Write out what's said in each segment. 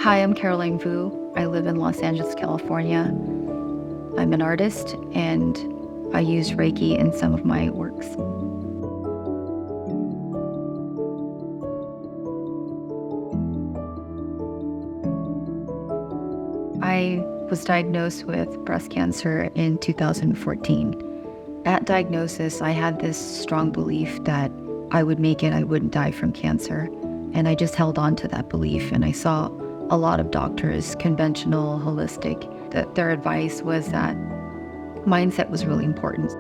Hi, I'm Caroline Vu. I live in Los Angeles, California. I'm an artist and I use Reiki in some of my works. I was diagnosed with breast cancer in 2014. At diagnosis, I had this strong belief that I would make it, I wouldn't die from cancer. And I just held on to that belief. And I saw a lot of doctors, conventional, holistic, that their advice was that mindset was really important.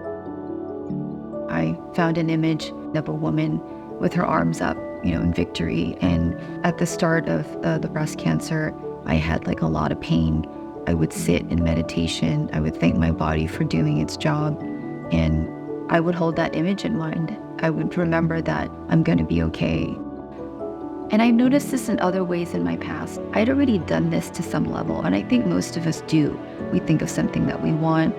I found an image of a woman with her arms up, in victory. And at the start of the breast cancer, I had like a lot of pain. I would sit in meditation. I would thank my body for doing its job. And I would hold that image in mind. I would remember that I'm going to be okay. And I noticed this in other ways in my past. I'd already done this to some level, and I think most of us do. We think of something that we want,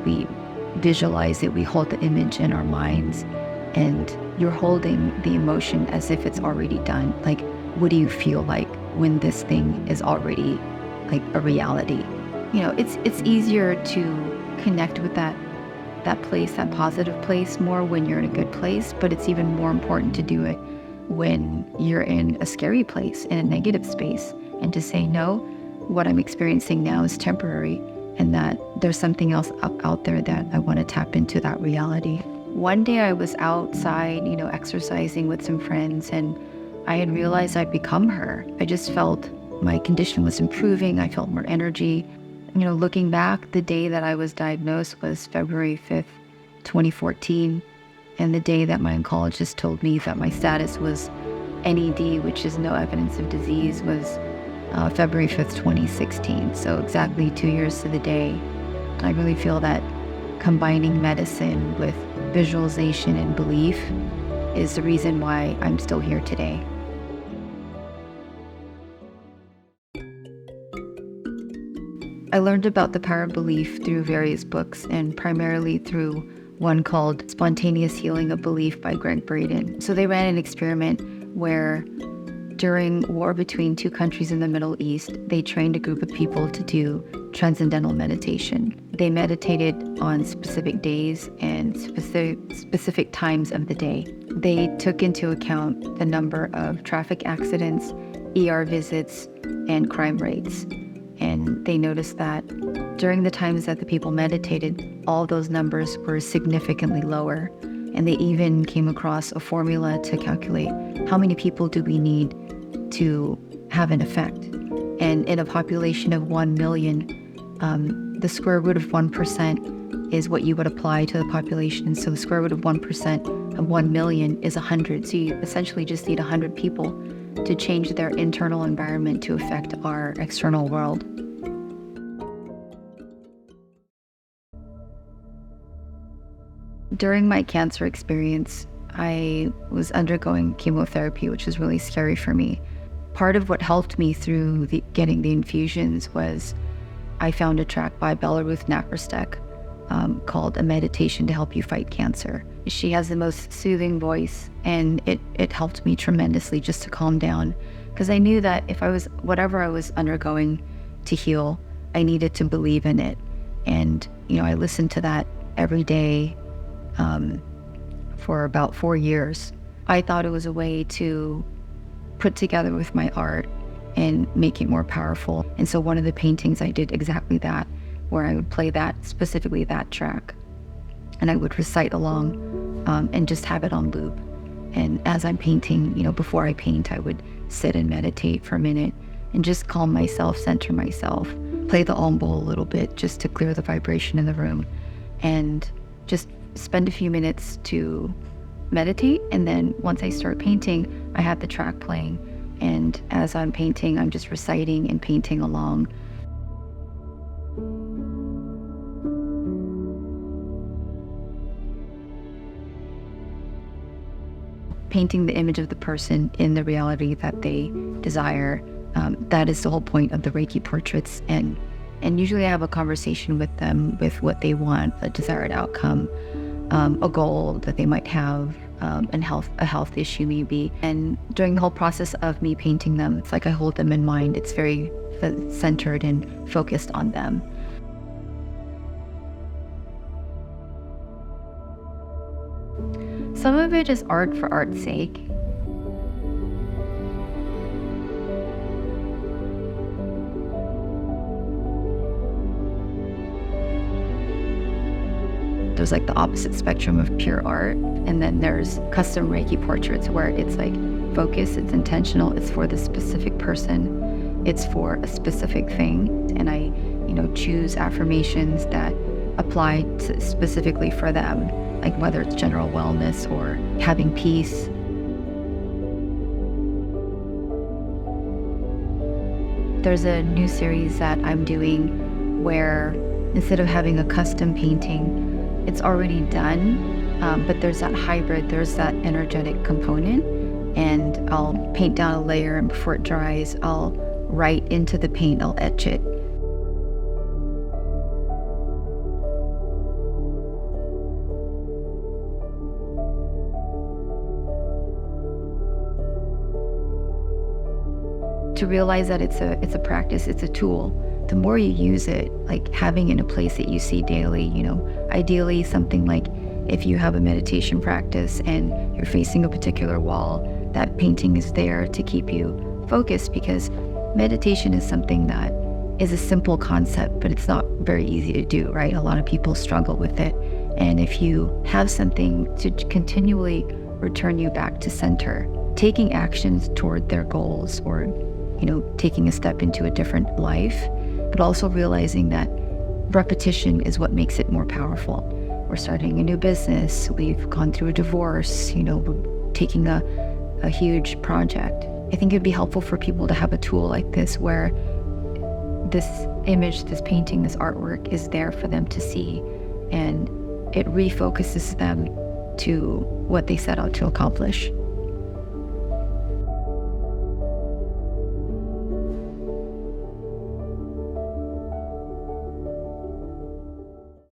we visualize it, we hold the image in our minds, and you're holding the emotion as if it's already done. Like, what do you feel like when this thing is already like a reality? It's easier to connect with that place, that positive place, more when you're in a good place, but it's even more important to do it when you're in a scary place, in a negative space, and to say, no, what I'm experiencing now is temporary, and that there's something else out there that I want to tap into that reality. One day I was outside, exercising with some friends, and I had realized I'd become her. I just felt my condition was improving. I felt more energy. Looking back, the day that I was diagnosed was February 5th, 2014. And the day that my oncologist told me that my status was NED, which is no evidence of disease, was February 5th, 2016. So exactly 2 years to the day. I really feel that combining medicine with visualization and belief is the reason why I'm still here today. I learned about the power of belief through various books, and primarily through one called Spontaneous Healing of Belief by Greg Braden. So they ran an experiment where during war between two countries in the Middle East, they trained a group of people to do transcendental meditation. They meditated on specific days and specific times of the day. They took into account the number of traffic accidents, ER visits, and crime rates. And they noticed that during the times that the people meditated, all those numbers were significantly lower. And they even came across a formula to calculate how many people do we need to have an effect. And in a population of 1 million, the square root of 1% is what you would apply to the population. So the square root of 1% of 1 million is 100. So you essentially just need 100 people to change their internal environment to affect our external world. During my cancer experience, I was undergoing chemotherapy, which was really scary for me. Part of what helped me through getting the infusions was I found a track by Bella Ruth Naparstek called A Meditation to Help You Fight Cancer. She has the most soothing voice, and it helped me tremendously just to calm down, because I knew that if whatever I was undergoing to heal, I needed to believe in it. And, I listened to that every day for about 4 years. I thought it was a way to put together with my art and make it more powerful. And so one of the paintings I did exactly that, where I would play specifically that track, and I would recite along and just have it on loop. And as I'm painting, before I paint, I would sit and meditate for a minute and just calm myself, center myself, play the Om bowl a little bit just to clear the vibration in the room, and just spend a few minutes to meditate. And then once I start painting, I have the track playing. And as I'm painting, I'm just reciting and painting along. Painting the image of the person in the reality that they desire. That is the whole point of the Reiki portraits. And usually I have a conversation with them with what they want, a desired outcome, a goal that they might have, a health issue maybe. And during the whole process of me painting them, it's like I hold them in mind. It's very centered and focused on them. Some of it is art for art's sake. There's like the opposite spectrum of pure art, and then there's custom Reiki portraits where it's like focus, it's intentional, it's for the specific person, it's for a specific thing, and I, choose affirmations that apply specifically for them, like whether it's general wellness or having peace. There's a new series that I'm doing where instead of having a custom painting, it's already done, but there's that hybrid, there's that energetic component, and I'll paint down a layer, and before it dries, I'll write into the paint, I'll etch it. To realize that it's a practice, it's a tool. The more you use it, like having it in a place that you see daily, ideally something like if you have a meditation practice and you're facing a particular wall, that painting is there to keep you focused, because meditation is something that is a simple concept, but it's not very easy to do, right? A lot of people struggle with it. And if you have something to continually return you back to center, taking actions toward their goals, or taking a step into a different life, but also realizing that repetition is what makes it more powerful. We're starting a new business, we've gone through a divorce, we're taking a huge project. I think it'd be helpful for people to have a tool like this where this image, this painting, this artwork is there for them to see, and it refocuses them to what they set out to accomplish.